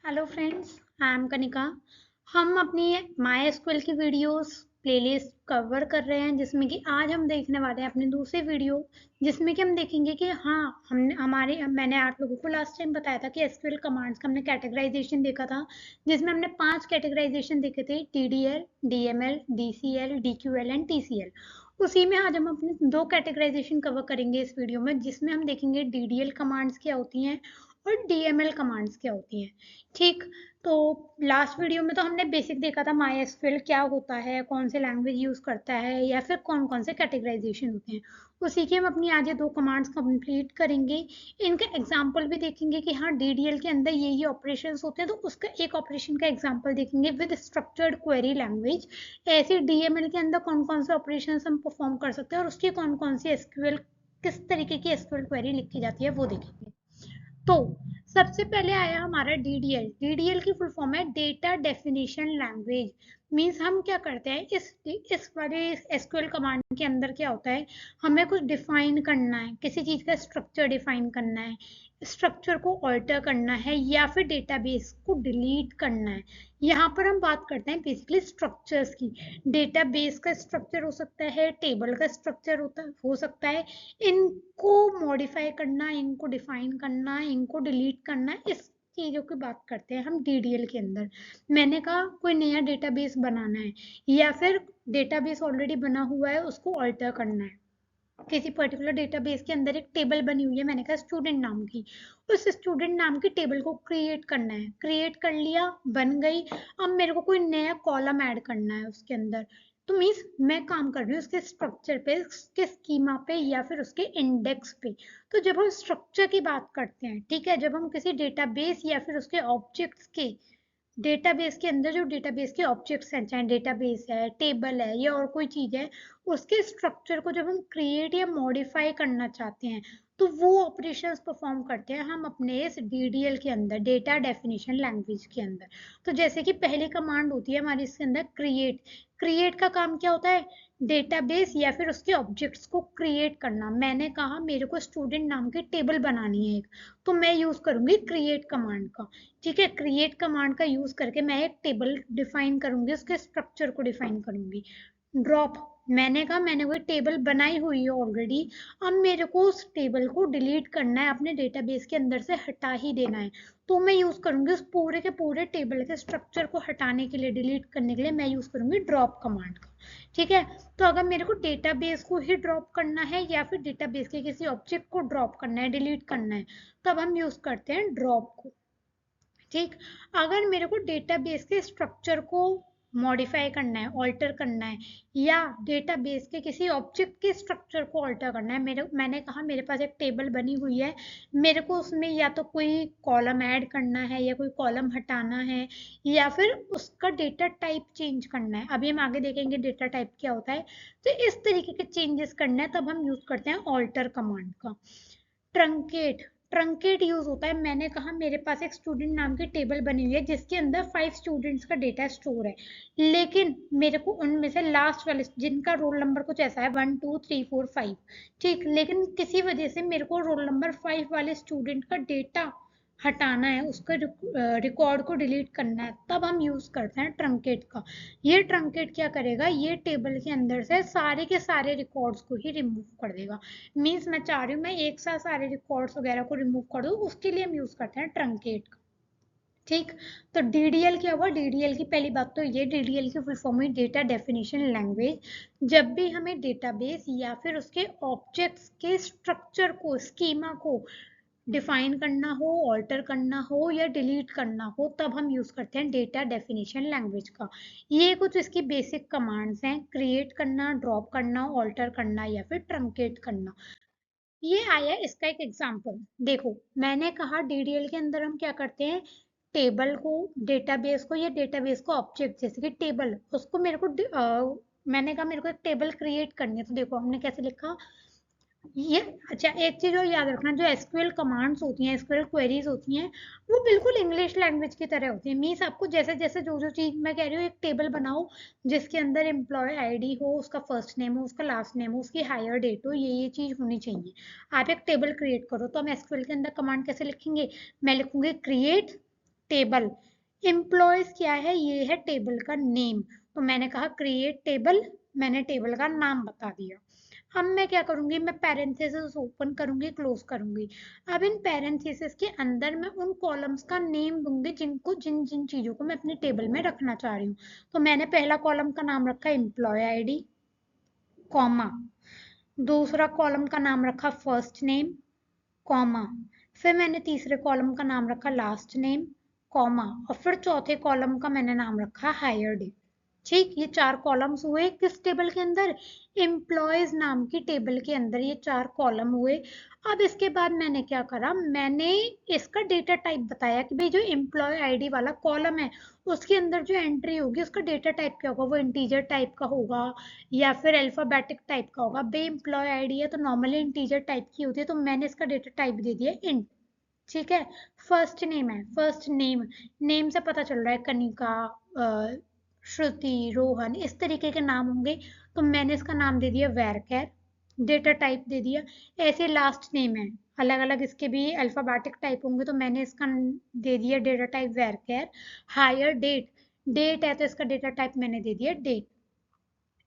Hello friends, I am Kanika. हम अपनी my SQL की वीडियोस प्लेलिस्ट कवर कर रहे हैं, जिसमें कि आज हम देखने वाले हैं अपनी दूसरी वीडियो, जिसमें कि हम देखेंगे कि हाँ, मैंने आप लोगों को लास्ट टाइम बताया था कि एसक्यूएल कमांड्स का हमने कैटेगराइजेशन देखा था, जिसमें हमने 5 कैटेगराइजेशन देखे थे: TDL, DML, DCL, DQL and TCL. उसी में आज हम अपने 2 कैटेगराइजेशन कवर करेंगे इस वीडियो में, जिसमें हम देखेंगे डीडीएल कमांड्स क्या होती हैं और डीएमएल कमांड्स क्या होती हैं। ठीक। तो लास्ट वीडियो में तो हमने बेसिक देखा था माई एसक्यूएल क्या होता है, कौन से लैंग्वेज यूज करता है, या फिर कौन कौन से कैटेगराइजेशन होते हैं। उसी के हम अपनी आज ये 2 कमांड्स कंप्लीट करेंगे। इनका एग्जांपल भी देखेंगे कि हाँ, डीडीएल के अंदर ये ऑपरेशंस होते हैं, तो उसका एक ऑपरेशन का एग्जांपल देखेंगे विद स्ट्रक्चर्ड क्वेरी लैंग्वेज। ऐसे डीएमएल के अंदर कौन कौन से ऑपरेशन हम परफॉर्म कर सकते हैं और उसकी कौन कौन सी एसक्यूएल, किस तरीके की एसक्यूएल क्वेरी लिखी जाती है, वो देखेंगे। तो सबसे पहले आया हमारा डीडीएल। डीडीएल की फुल फॉर्म है डेटा डेफिनेशन लैंग्वेज। मींस हम क्या करते हैं, इस वाले एसक्यूएल कमांड के अंदर क्या होता है, हमें कुछ डिफाइन करना है, किसी चीज का स्ट्रक्चर डिफाइन करना है, स्ट्रक्चर को ऑल्टर करना है, या फिर डेटाबेस को डिलीट करना है। यहाँ पर हम बात करते हैं बेसिकली स्ट्रक्चर्स की। डेटाबेस का स्ट्रक्चर हो सकता है, टेबल का स्ट्रक्चर हो सकता है। इनको मॉडिफाई करना, इनको डिफाइन करना, इनको डिलीट करना, इस चीजों की बात करते हैं हम डीडीएल के अंदर। मैंने कहा कोई नया डेटाबेस बनाना है, या फिर डेटाबेस ऑलरेडी बना हुआ है उसको ऑल्टर करना है। किसी पर्टिकुलर डेटाबेस के अंदर एक टेबल बनी हुई है, मैंने कहा स्टूडेंट नाम की, उस स्टूडेंट नाम की टेबल को क्रिएट करना है। क्रिएट कर लिया, बन गई। अब मेरे को कोई नया कॉलम ऐड करना है उसके अंदर। तो मीन्स मैं काम कर रही हूँ उसके स्ट्रक्चर पे, उसके स्कीमा पे, या फिर उसके इंडेक्स पे। तो जब हम स्ट्रक्चर की बात करते हैं, ठीक है, जब हम किसी डेटाबेस या फिर उसके ऑब्जेक्ट्स के, डेटाबेस के अंदर जो डेटाबेस के ऑब्जेक्ट्स हैं, चाहे डेटाबेस है, टेबल है, या और कोई चीज है, उसके स्ट्रक्चर को जब हम क्रिएट या मॉडिफाई करना चाहते हैं, तो वो ऑपरेशंस परफॉर्म करते हैं हम अपने इस डीडीएल के अंदर, डेटा डेफिनेशन लैंग्वेज के अंदर। तो जैसे कि पहली कमांड होती है हमारी इसके अंदर क्रिएट। क्रिएट का काम क्या होता है, डेटाबेस या फिर उसके ऑब्जेक्ट्स को क्रिएट करना। मैंने कहा मेरे को स्टूडेंट नाम की टेबल बनानी है एक, तो मैं यूज करूंगी क्रिएट कमांड का। ठीक है, क्रिएट कमांड का यूज करके मैं एक टेबल डिफाइन करूंगी, उसके स्ट्रक्चर को डिफाइन करूंगी। ड्रॉप, मैंने कहा मैंने कोई टेबल बनाई हुई है ऑलरेडी, अब मेरे को उस टेबल को डिलीट करना है, अपने डेटाबेस के अंदर से हटा ही देना है। तो मैं यूज करूंगी उस पूरे के पूरे टेबल के स्ट्रक्चर को हटाने के लिए, डिलीट करने के लिए मैं यूज करूंगी ड्रॉप कमांड का। ठीक है। तो अगर मेरे को डेटाबेस को ही ड्रॉप करना है, या फिर डेटाबेस के किसी ऑब्जेक्ट को ड्रॉप करना है, डिलीट करना है, तब हम यूज करते हैं ड्रॉप को। ठीक। अगर मेरे को डेटाबेस के स्ट्रक्चर को मॉडिफाई करना है, ऑल्टर करना है, या डेटाबेस के किसी ऑब्जेक्ट के स्ट्रक्चर को ऑल्टर करना है, मैंने कहा मेरे पास एक टेबल बनी हुई है, मेरे को उसमें या तो कोई कॉलम ऐड करना है, या कोई कॉलम हटाना है, या फिर उसका डेटा टाइप चेंज करना है। अभी हम आगे देखेंगे डेटा टाइप क्या होता है। तो इस तरीके के चेंजेस करना है, तब हम यूज करते हैं ऑल्टर कमांड का। ट्रंकेट, ट्रंकेट यूज होता है, मैंने कहा मेरे पास एक स्टूडेंट नाम की टेबल बनी हुई है जिसके अंदर 5 स्टूडेंट्स का डेटा स्टोर है, लेकिन मेरे को उनमें से लास्ट वाले जिनका रोल नंबर कुछ ऐसा है 1 2 3 4 5, ठीक, लेकिन किसी वजह से मेरे को रोल नंबर 5 वाले स्टूडेंट का डेटा हटाना है, उसका रिकॉर्ड को डिलीट करना है, तब हम यूज करते हैं ट्रंकेट का। ये ट्रंकेट क्या करेगा, ये टेबल के अंदर से सारे के सारे रिकॉर्ड्स को ही रिमूव कर देगा। मीन्स मैं चाह रही हूँ मैं एक साथ सारे रिकॉर्ड्स वगैरह को रिमूव कर दूँ, उसके लिए हम यूज करते हैं ट्रंकेट का। ठीक। तो डीडीएल क्या हुआ, डीडीएल की पहली बात तो ये, डीडीएल की फुल फॉर्म हुई डेटा डेफिनेशन लैंग्वेज। जब भी हमें डेटाबेस या फिर उसके ऑब्जेक्ट्स के स्ट्रक्चर को, स्कीमा को डिफाइन करना हो, ऑल्टर करना हो, या डिलीट करना हो, तब हम यूज करते हैं डेटा डेफिनेशन लैंग्वेज का। ये कुछ इसकी बेसिक कमांड्स हैं: क्रिएट करना, ड्रॉप करना, ऑल्टर करना, या फिर ट्रंकेट करना। ये आया इसका एक एग्जांपल। देखो, मैंने कहा डीडीएल के अंदर हम क्या करते हैं, टेबल को, डेटाबेस को, या डेटाबेस को ऑब्जेक्ट जैसे कि टेबल, उसको मेरे को मैंने कहा मेरे को एक टेबल क्रिएट करनी है। तो देखो हमने कैसे लिखा ये। अच्छा, एक चीज और याद रखना, जो एसक्यूएल कमांड्स होती हैं, एसक्यूएल क्वेरीज होती हैं, वो बिल्कुल इंग्लिश लैंग्वेज की तरह होती है। मीन्स आपको जैसे जैसे जो जो चीज मैं कह रही हूँ, एक टेबल बनाओ जिसके अंदर एम्प्लॉय आईडी हो, उसका फर्स्ट नेम हो, उसका लास्ट नेम हो, उसकी हायर डेट हो, ये चीज होनी चाहिए। आप एक टेबल क्रिएट करो, तो हम एसक्यूएल के अंदर कमांड कैसे लिखेंगे, मैं लिखूंगी क्रिएट टेबल। एम्प्लॉयज क्या है, ये है टेबल का नेम। तो मैंने कहा क्रिएट टेबल, मैंने टेबल का नाम बता दिया। अब मैं क्या करूंगी, मैं पैरेंथेसिस ओपन करूंगी, क्लोज करूंगी। अब इन पैरेंथेसिस के अंदर मैं उन कॉलम्स का नेम दूंगी जिनको जिन जिन चीजों को मैं अपने टेबल में रखना चाह रही हूँ। तो मैंने पहला कॉलम का नाम रखा एम्प्लॉय आईडी, कॉमा, दूसरा कॉलम का नाम रखा फर्स्ट नेम, कॉमा, फिर मैंने तीसरे कॉलम का नाम रखा लास्ट नेम, कॉमा, और फिर चौथे कॉलम का मैंने नाम रखा हायर डेट। ठीक, ये 4 कॉलम्स हुए किस टेबल के अंदर, एम्प्लॉयज नाम की टेबल के अंदर ये 4 कॉलम हुए। अब इसके बाद मैंने क्या करा, मैंने इसका डेटा टाइप बताया कि भाई जो एम्प्लॉय आईडी वाला कॉलम है उसके अंदर जो एंट्री होगी उसका डेटा टाइप क्या होगा, वो इंटीजर टाइप का होगा या फिर अल्फाबेटिक टाइप का होगा। भाई एम्प्लॉय आईडी है तो नॉर्मली इंटीजर टाइप की होती है, तो मैंने इसका डेटा टाइप दे दिया इंट। ठीक है, फर्स्ट नेम है, फर्स्ट नेम, नेम से पता चल रहा है कनिका, श्रुति, रोहन, इस तरीके के नाम होंगे, तो मैंने इसका नाम दे दिया वैरकेर, डेटा टाइप दे दिया। ऐसे लास्ट नेम है, अलग अलग इसके भी अल्फाबेटिक टाइप होंगे, तो मैंने इसका दे दिया data type varchar. Hire date, date है तो इसका डेटा टाइप मैंने दे दिया डेट।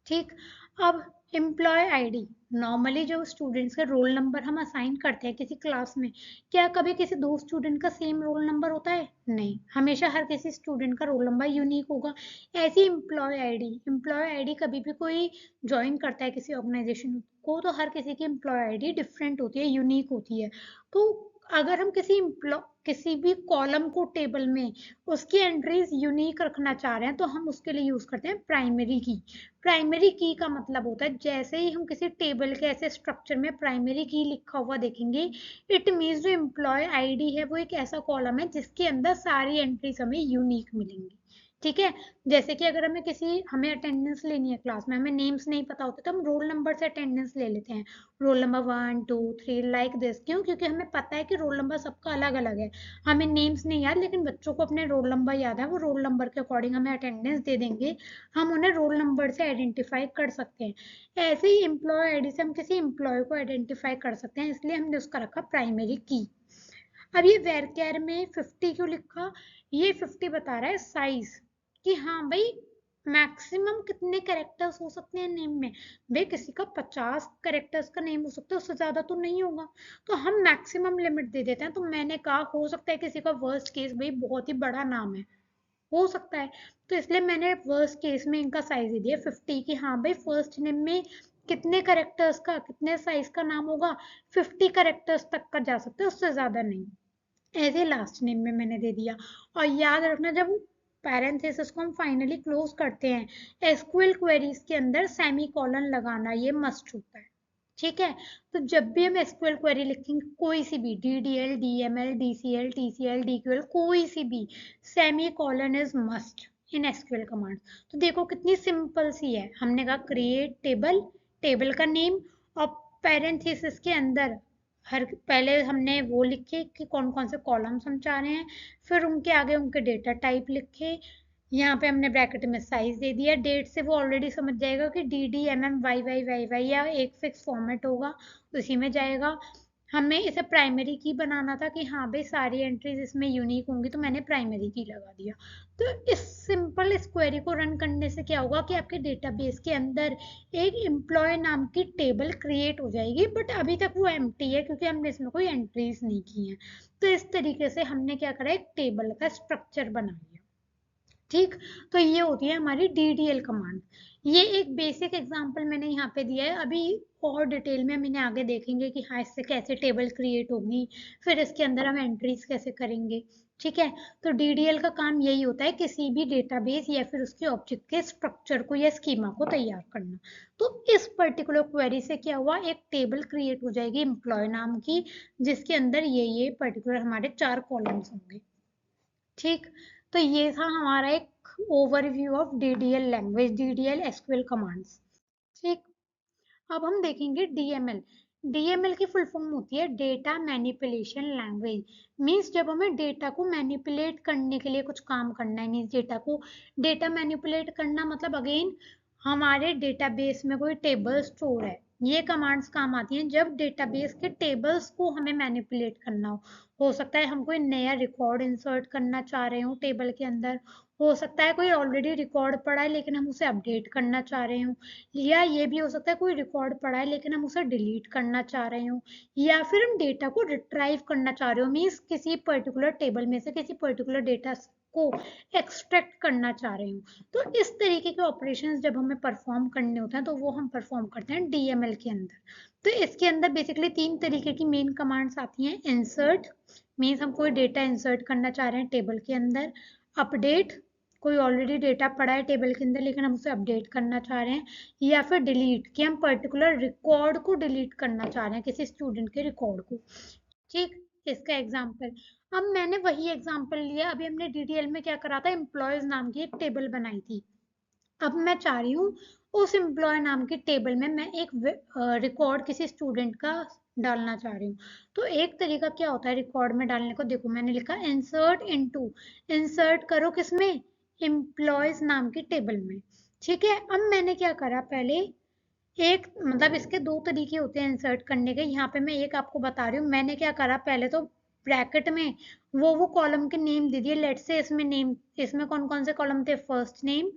ठीक, अब एम्प्लॉय आईडी, नॉर्मली जो स्टूडेंट्स का रोल नंबर हम असाइन करते हैं किसी क्लास में, क्या कभी किसी दो स्टूडेंट का सेम रोल नंबर होता है, नहीं, हमेशा हर किसी स्टूडेंट का रोल नंबर यूनिक होगा। ऐसी एम्प्लॉय आईडी कभी भी कोई ज्वाइन करता है किसी ऑर्गेनाइजेशन को तो हर किसी की एम्प्लॉय आईडी डिफरेंट होती है, यूनिक होती है। तो अगर हम किसी भी कॉलम को टेबल में उसकी एंट्रीज यूनिक रखना चाह रहे हैं तो हम उसके लिए यूज करते हैं प्राइमरी की। प्राइमरी की का मतलब होता है जैसे ही हम किसी टेबल के ऐसे स्ट्रक्चर में प्राइमरी की लिखा हुआ देखेंगे, इट मीन्स जो एम्प्लॉय आईडी है वो एक ऐसा कॉलम है जिसके अंदर सारी एंट्रीज हमें यूनिक मिलेंगी। ठीक है, जैसे कि अगर हमें अटेंडेंस लेनी है क्लास में, हमें नेम्स नहीं पता होते तो हम रोल नंबर से अटेंडेंस ले लेते हैं, रोल नंबर 1 2 3 लाइक दिस। क्यों, क्योंकि हमें पता है कि रोल नंबर सबका अलग अलग है, हमें नेम्स नहीं याद, लेकिन बच्चों को अपने रोल नंबर याद है, वो रोल नंबर के अकॉर्डिंग हमें अटेंडेंस दे देंगे, हम उन्हें रोल नंबर से आइडेंटिफाई कर सकते हैं। ऐसे ही एम्प्लॉय आईडी से हम किसी एम्प्लॉय को आइडेंटिफाई कर सकते हैं, इसलिए हमने उसका रखा प्राइमरी की। अब ये वेरकेर में 50 क्यों लिखा, ये 50 बता रहा है साइज, कि हाँ भाई मैक्सिमम कितने कैरेक्टर्स हो सकते हैं नेम में। भाई किसी का 50 कैरेक्टर्स का नेम हो सकता है, उससे ज्यादा तो नहीं होगा, तो हम मैक्सिमम लिमिट दे देते हैं। तो मैंने कहा हो सकता है किसी का वर्स्ट केस भाई बहुत ही बड़ा नाम है, हो सकता है, तो इसलिए मैंने वर्स्ट केस में इनका साइज दे दिया 50, कि हाँ भाई फर्स्ट नेम में कितने करेक्टर्स का कितने साइज का नाम होगा, 50 करेक्टर्स तक का जा सकता है, उससे ज्यादा नहीं। ऐसे लास्ट नेम में मैंने दे दिया। और याद रखना जब पैरेंथेसिस को हम फाइनली क्लोज करते हैं, एसक्यूएल क्वेरीज के अंदर सेमी कॉलन लगाना ये मस्ट होता है। ठीक है, तो जब भी हम एसक्यूएल क्वेरी लिखेंगे कोई सी भी, डीडीएल, डीएमएल, डीसीएल, टीसीएल, डीक्यूएल, कोई सी भी, semi colon is must in SQL command. तो देखो कितनी सिंपल सी है, हमने कहा क्रिएट टेबल, टेबल का नेम, और पैरेंथेसिस के अंदर हर पहले हमने वो लिखे कि कौन कौन से कॉलम्स हम चाह रहे हैं, फिर उनके आगे उनके डेटा टाइप लिखे, यहाँ पे हमने ब्रैकेट में साइज दे दिया, डेट से वो ऑलरेडी समझ जाएगा कि D D M M Y Y Y Y या एक फिक्स फॉर्मेट होगा उसी में जाएगा। हमें इसे प्राइमरी की बनाना था कि हाँ भाई सारी एंट्रीज इसमें यूनिक होंगी, तो मैंने प्राइमरी की लगा दिया। तो इस सिंपल इस क्वेरी को रन करने से क्या होगा कि आपके डेटाबेस के अंदर एक एम्प्लॉय नाम की टेबल क्रिएट हो जाएगी, बट अभी तक वो एम्प्टी है क्योंकि हमने इसमें कोई एंट्रीज नहीं की हैं। तो इस तरीके से हमने क्या करा, एक टेबल का स्ट्रक्चर बना लिया। ठीक, तो ये होती है हमारी DDL कमांड। ये एक बेसिक एग्जांपल मैंने यहाँ पे दिया है, अभी और डिटेल में हम इन्हें आगे देखेंगे कि हाँ इससे कैसे टेबल क्रिएट होगी, फिर इसके अंदर हम एंट्रीज कैसे करेंगे। ठीक है, तो DDL का काम यही होता है किसी भी डेटाबेस या फिर उसके ऑब्जेक्ट के स्ट्रक्चर को या स्कीमा को तैयार करना। तो इस पर्टिकुलर क्वेरी से क्या हुआ, एक टेबल क्रिएट हो जाएगी एम्प्लॉय नाम की, जिसके अंदर ये पर्टिकुलर हमारे 4 कॉलम्स होंगे। ठीक, तो ये था हमारा एक overview of DDL language, DDL SQL commands. ठीक, अब हम देखेंगे DML। DML की फुल फॉर्म होती है डेटा मैनिपुलेशन लैंग्वेज। मीन्स जब हमें डेटा को मैनिपुलेट करने के लिए कुछ काम करना है, मीन्स डेटा मैनिपुलेट करना मतलब अगेन हमारे डेटाबेस में कोई टेबल स्टोर है, ये कमांड्स काम आती हैं जब डेटाबेस के टेबल्स को हमें मैनिपुलेट करना हो सकता है हम कोई नया रिकॉर्ड इंसर्ट करना चाह रहे हो टेबल के अंदर, हो सकता है कोई ऑलरेडी रिकॉर्ड पड़ा है लेकिन हम उसे अपडेट करना चाह रहे हो, या ये भी हो सकता है कोई रिकॉर्ड पड़ा है लेकिन हम उसे डिलीट करना चाह रहे हो, या फिर हम डेटा को रिट्राइव करना चाह रहे हो, मीन्स किसी पर्टिकुलर टेबल में से किसी पर्टिकुलर डेटा को एक्सट्रैक्ट करना चाह रहे हो। तो इस तरीके के ऑपरेशंस जब हमें परफॉर्म करने होते हैं तो वो हम परफॉर्म करते हैं डीएमएल के अंदर। तो इसके अंदर बेसिकली 3 तरीके की मेन कमांड्स आती हैं। इंसर्ट मीन्स हम कोई डेटा इंसर्ट करना चाह रहे हैं टेबल के अंदर, अपडेट कोई ऑलरेडी डेटा पड़ा है टेबल के अंदर लेकिन हम उसे अपडेट करना चाह रहे हैं, या फिर डिलीट कि हम पर्टिकुलर रिकॉर्ड को डिलीट करना चाह रहे हैं किसी स्टूडेंट के रिकॉर्ड को। ठीक, इसका एग्जाम्पल अब मैंने वही एग्जाम्पल लिया, अभी हमने डीडीएल में क्या करा था, एम्प्लॉयज नाम की एक टेबल बनाई थी। अब मैं चाह रही हूँ उस एम्प्लॉय नाम की टेबल में मैं एक रिकॉर्ड किसी स्टूडेंट का डालना चाह रही हूँ। तो एक तरीका क्या होता है रिकॉर्ड में डालने को, देखो मैंने लिखा इंसर्ट इनटू, इंसर्ट करो किसमें, एम्प्लॉयज नाम की टेबल में। ठीक है, अब मैंने क्या करा, पहले एक मतलब इसके 2 तरीके होते हैं इंसर्ट करने के, यहाँ पे मैं एक आपको बता रही हूँ। मैंने क्या करा, पहले तो ब्रैकेट में वो कॉलम के नेम दे दिए। लेट से इसमें नेम, इसमें कौन कौन से कॉलम थे, फर्स्ट नेम,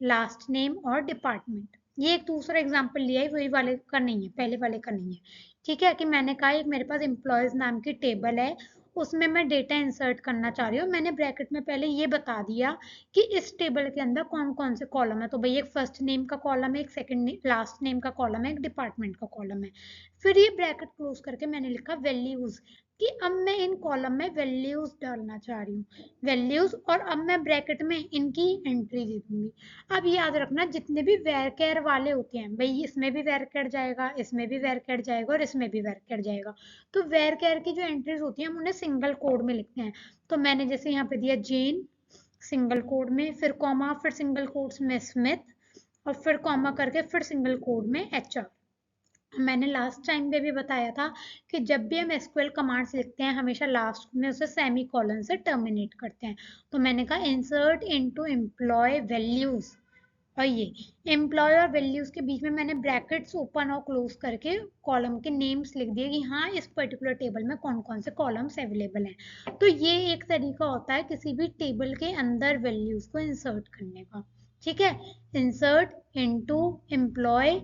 लास्ट नेम और डिपार्टमेंट। ये एक दूसरा एग्जांपल लिया है, वही वाले का नहीं है, पहले वाले का नहीं है। ठीक है, कि मैंने कहा एक मेरे पास एम्प्लॉयज नाम की टेबल है, उसमें मैं डेटा इंसर्ट करना चाह रही हूँ। मैंने ब्रैकेट में पहले ये बता दिया कि इस टेबल के अंदर कौन कौन से कॉलम है। तो भाई एक फर्स्ट नेम का कॉलम है, एक सेकंड लास्ट नेम का कॉलम है, एक डिपार्टमेंट का कॉलम है। फिर ये ब्रैकेट क्लोज करके मैंने लिखा वैल्यूज, कि अब मैं इन कॉलम में वैल्यूज डालना चाह रही हूँ, वैल्यूज, और अब मैं ब्रैकेट में इनकी एंट्री दे दूंगी। अब याद रखना जितने भी वेरकेर वाले होते हैं, भाई इसमें भी वेरकेर जाएगा, इसमें भी वेरकेर जाएगा और इसमें भी वेरकेर जाएगा। तो वेरकेर की जो एंट्रीज होती हैं हम उन्हें सिंगल कोड में लिखते हैं। तो मैंने जैसे यहाँ पे दिया जेन सिंगल कोड में, फिर कॉमा, फिर सिंगल कोड्स में स्मिथ, और फिर कॉमा करके फिर सिंगल कोड में एचआर। मैंने लास्ट टाइम पे भी बताया था कि जब भी हम एसक्यूएल कमांड्स लिखते हैं हमेशा लास्ट में उसे सेमी कॉलन से टर्मिनेट करते हैं। तो मैंने कहा इंसर्ट इनटू एम्प्लॉय वैल्यूज, और ये एम्प्लॉय और वैल्यूज के बीच में मैंने ब्रैकेट्स ओपन और क्लोज करके कॉलम के नेम्स लिख दिए कि हाँ इस पर्टिकुलर टेबल में कौन कौन से कॉलम्स अवेलेबल हैं। तो ये एक तरीका होता है किसी भी टेबल के अंदर वैल्यूज को इंसर्ट करने का। ठीक है, इंसर्ट इनटू एम्प्लॉय,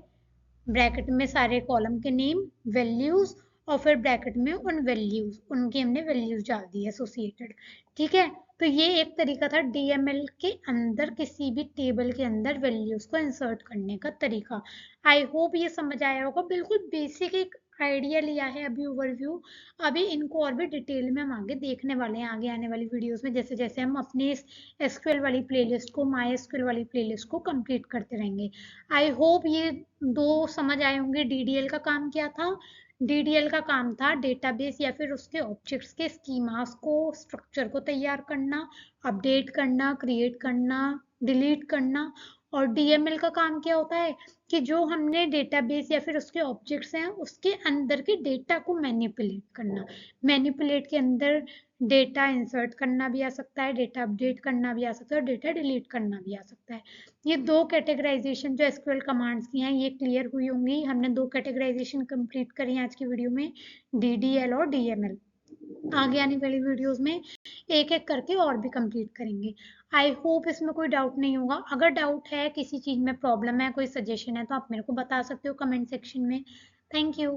ब्रैकेट में सारे कॉलम के नेम, वैल्यूज, और फिर ब्रैकेट में उन वैल्यूज, उनकी हमने वैल्यूज डाल दी एसोसिएटेड। ठीक है, तो ये एक तरीका था डीएमएल के अंदर किसी भी टेबल के अंदर वैल्यूज को इंसर्ट करने का तरीका। आई होप ये समझ आया होगा, बिल्कुल बेसिक एक आइडिया लिया है अभी ओवरव्यू। अभी इनको और भी डिटेल में हम आगे देखने वाले हैं आगे आने वाली वीडियोस में, जैसे जैसे हम अपने इस एसक्यूएल वाली प्लेलिस्ट को, माई एसक्यूएल वाली प्लेलिस्ट को कंप्लीट करते रहेंगे। आई होप ये 2 समझ आए होंगे। डीडीएल का काम क्या था, डीडीएल का काम था डेटाबेस या फिर उसके ऑब्जेक्ट्स के स्कीमास को, स्ट्रक्चर को तैयार करना, अपडेट करना, क्रिएट करना, डिलीट करना। और डीएमएल का काम क्या होता है कि जो हमने डेटाबेस या फिर उसके ऑब्जेक्ट्स हैं उसके अंदर के डेटा को मैनिपुलेट करना। मैनिपुलेट के अंदर डेटा इंसर्ट करना भी आ सकता है, डेटा अपडेट करना भी आ सकता है और डेटा डिलीट करना भी आ सकता है। ये 2 कैटेगराइजेशन जो एसक्यूएल कमांड्स की हैं ये क्लियर हुई होंगी। हमने 2 कैटेगराइजेशन कंप्लीट करी हैं आज की वीडियो में, डीडीएल और डीएमएल। आगे आने वाली वीडियोस में एक एक करके और भी कंप्लीट करेंगे। आई होप इसमें कोई डाउट नहीं होगा। अगर डाउट है, किसी चीज में प्रॉब्लम है, कोई सजेशन है तो आप मेरे को बता सकते हो कमेंट सेक्शन में। Thank you.